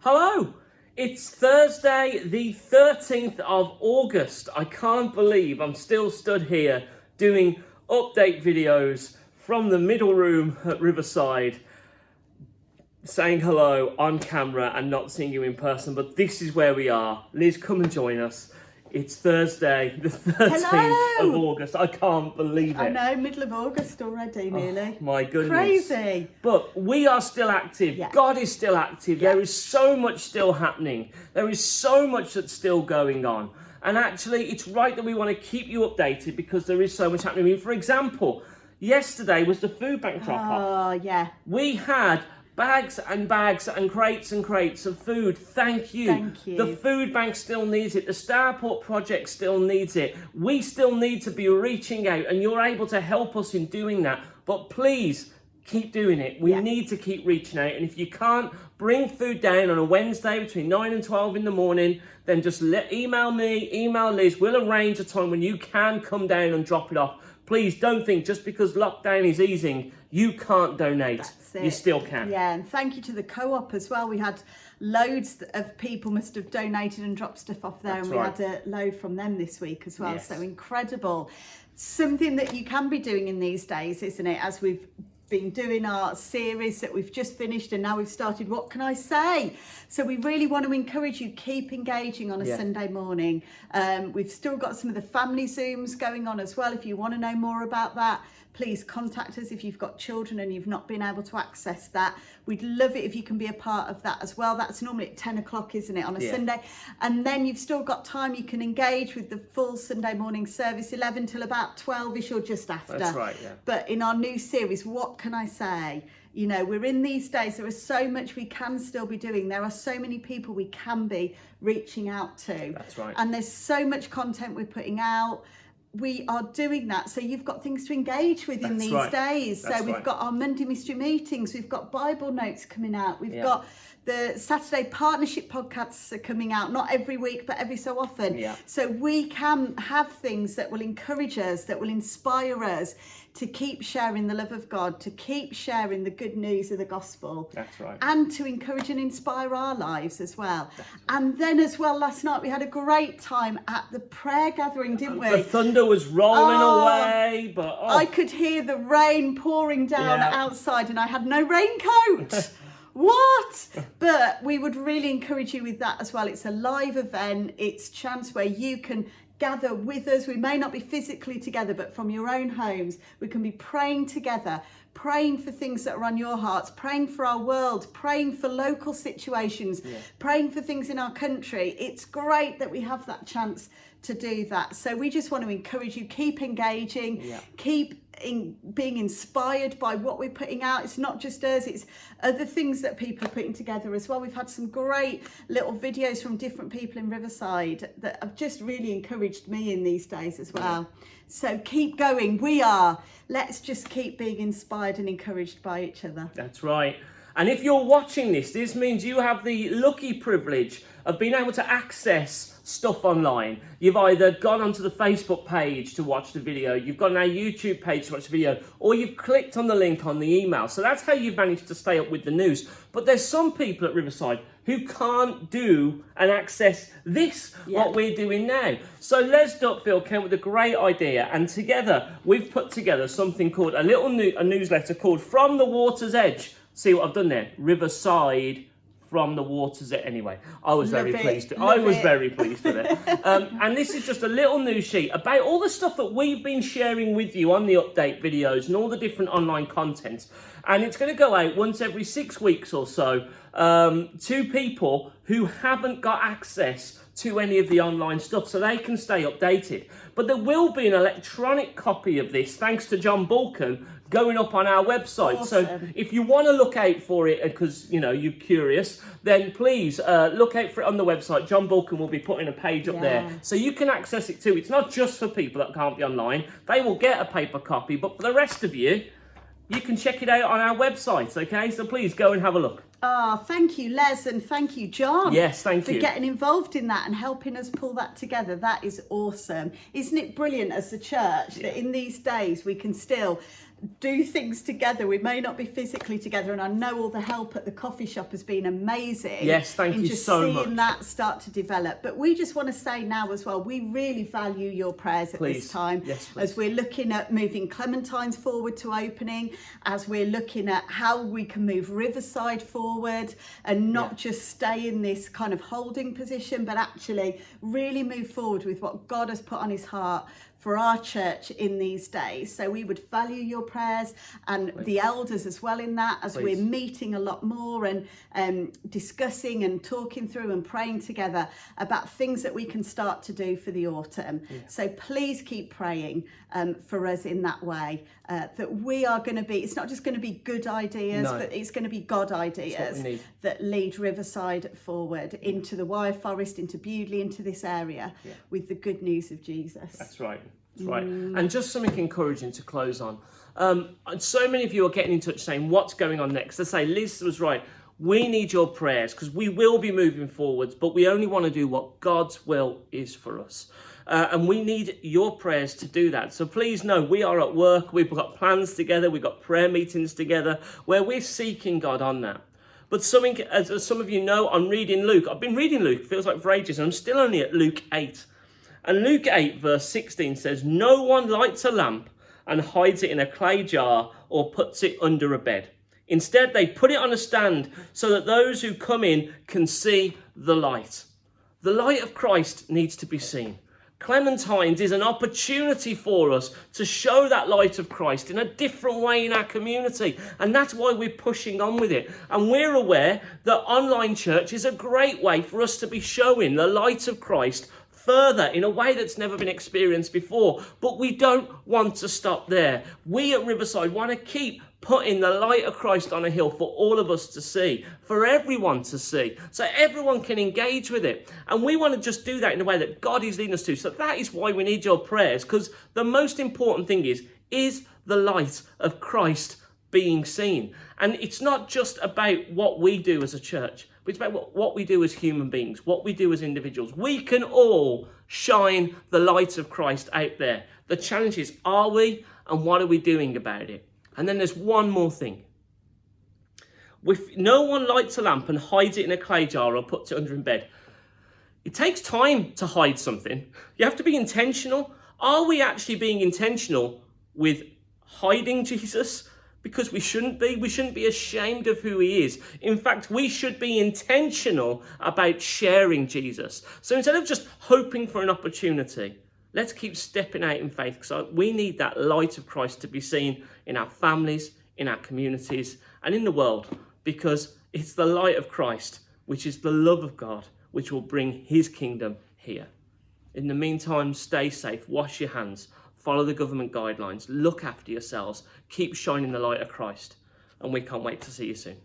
Hello! It's Thursday, the 13th of August. I can't believe I'm still stood here doing update videos from the middle room at Riverside, saying hello on camera and not seeing you in person, but this is where we are. Liz, come and join us. It's Thursday, the 13th of August. I can't believe it. I know, middle of August already, nearly. Oh, my goodness. Crazy. But we are still active. Yeah. God is still active. Yeah. There is so much still happening. There is so much that's still going on. And actually, it's right that we want to keep you updated because there is so much happening. I mean, for example, yesterday was the food bank drop-off. Oh, yeah. We had bags and bags and crates of food. Thank you. Thank you. The food bank still needs it. The Starport project still needs it. We still need to be reaching out, and you're able to help us in doing that. But please, keep doing it. We need to keep reaching out. And if you can't bring food down on a Wednesday between 9 and 12 in the morning, then just email me, email Liz. We'll arrange a time when you can come down and drop it off. Please don't think just because lockdown is easing, you can't donate. You still can. Yeah, and thank you to the co-op as well. We had loads of people must have donated and dropped stuff off there. That's and we right. had a load from them this week as well. Yes. So incredible. Something that you can be doing in these days, isn't it? As we've been doing our series that we've just finished, and now we've started What Can I Say? So we really want to encourage you, keep engaging on a Sunday morning. We've still got some of the family Zooms going on as well. If you want to know more about that, please contact us if you've got children and you've not been able to access that. We'd love it if you can be a part of that as well. That's normally at 10 o'clock, isn't it, on a Sunday? And then you've still got time. You can engage with the full Sunday morning service, 11 till about 12ish or just after. That's right, yeah. But in our new series, What Can I Say? You know, we're in these days, there is so much we can still be doing. There are so many people we can be reaching out to. That's right. And there's so much content we're putting out. We are doing that, so you've got things to engage with in these days. So we've got our Monday mystery meetings, we've got Bible notes coming out, we've got the Saturday partnership podcasts are coming out, not every week but every so often. So we can have things that will encourage us, that will inspire us to keep sharing the love of God, to keep sharing the good news of the gospel. That's right. And to encourage and inspire our lives as well. And then as well, last night we had a great time at the prayer gathering, didn't we? The thunder was rolling away, but I could hear the rain pouring down outside and I had no raincoat. What? But we would really encourage you with that as well. It's a live event. It's a chance where you can gather with us. We may not be physically together, but from your own homes, we can be praying together, praying for things that are on your hearts, praying for our world, praying for local situations, praying for things in our country. It's great that we have that chance to do that. So we just want to encourage you, keep engaging, keep being inspired by what we're putting out. It's not just us, it's other things that people are putting together as well. We've had some great little videos from different people in Riverside that have just really encouraged me in these days as well. So keep going. Let's just keep being inspired and encouraged by each other. That's right. And if you're watching this means you have the lucky privilege of being able to access stuff online. You've either gone onto the Facebook page to watch the video, you've gone on our YouTube page to watch the video, or you've clicked on the link on the email. So that's how you've managed to stay up with the news. But there's some people at Riverside who can't do and access this, what we're doing now. So Les Dutfield came with a great idea, and together we've put together something called a newsletter called From the Water's Edge. See what I've done there? Riverside from the Water's Edge. Anyway, I was very pleased with it. And this is just a little news sheet about all the stuff that we've been sharing with you on the update videos and all the different online content. And it's going to go out once every 6 weeks or so to people who haven't got access to any of the online stuff, so they can stay updated. But there will be an electronic copy of this, thanks to John Balkan, going up on our website. Awesome. So if you want to look out for it, because you're curious, then please look out for it on the website. John Balkan will be putting a page up there, so you can access it too. It's not just for people that can't be online. They will get a paper copy, but for the rest of you, you can check it out on our website, okay? So please go and have a look. Oh, thank you, Les, and thank you, John. Yes, thank you. For getting involved in that and helping us pull that together. That is awesome. Isn't it brilliant as a church that in these days we can still do things together. We may not be physically together, and I know all the help at the coffee shop has been amazing. Yes, thank you so much. Seeing that start to develop. But we just want to say now as well, we really value your prayers at this time. Yes, please. As we're looking at moving Clementines forward to opening, as we're looking at how we can move Riverside forward and not just stay in this kind of holding position, but actually really move forward with what God has put on his heart for our church in these days. So we would value your prayers, and the elders as well in that, as we're meeting a lot more and discussing and talking through and praying together about things that we can start to do for the autumn. So please keep praying for us in that way, that we are going to be, it's not just going to be good ideas, but it's going to be God ideas that lead Riverside forward into the Wire Forest, into Bewdley, into this area with the good news of Jesus. That's right. That's right. And just something encouraging to close on. So many of you are getting in touch saying, what's going on next? They say, Liz was right. We need your prayers because we will be moving forwards, but we only want to do what God's will is for us. And we need your prayers to do that. So please know we are at work. We've got plans together. We've got prayer meetings together where we're seeking God on that. But something, as some of you know, I'm reading Luke. I've been reading Luke, feels like for ages, and I'm still only at Luke 8. And Luke 8 verse 16 says, no one lights a lamp and hides it in a clay jar or puts it under a bed. Instead, they put it on a stand so that those who come in can see the light. The light of Christ needs to be seen. Clementines is an opportunity for us to show that light of Christ in a different way in our community. And that's why we're pushing on with it. And we're aware that online church is a great way for us to be showing the light of Christ further in a way that's never been experienced before. But we don't want to stop there. We at Riverside want to keep putting the light of Christ on a hill for all of us to see, for everyone to see, so everyone can engage with it. And we want to just do that in a way that God is leading us to. So that is why we need your prayers, because the most important thing is the light of Christ being seen. And it's not just about what we do as a church, but it's about what we do as human beings, what we do as individuals. We can all shine the light of Christ out there. The challenge is, are we, and what are we doing about it? And then there's one more thing. If no one lights a lamp and hides it in a clay jar or puts it under in bed, it takes time to hide something. You have to be intentional. Are we actually being intentional with hiding Jesus? Because we shouldn't be. We shouldn't be ashamed of who he is. In fact, we should be intentional about sharing Jesus. So instead of just hoping for an opportunity, let's keep stepping out in faith, because we need that light of Christ to be seen in our families, in our communities, and in the world, because it's the light of Christ, which is the love of God, which will bring his kingdom here. In the meantime, stay safe, wash your hands, follow the government guidelines, look after yourselves, keep shining the light of Christ, and we can't wait to see you soon.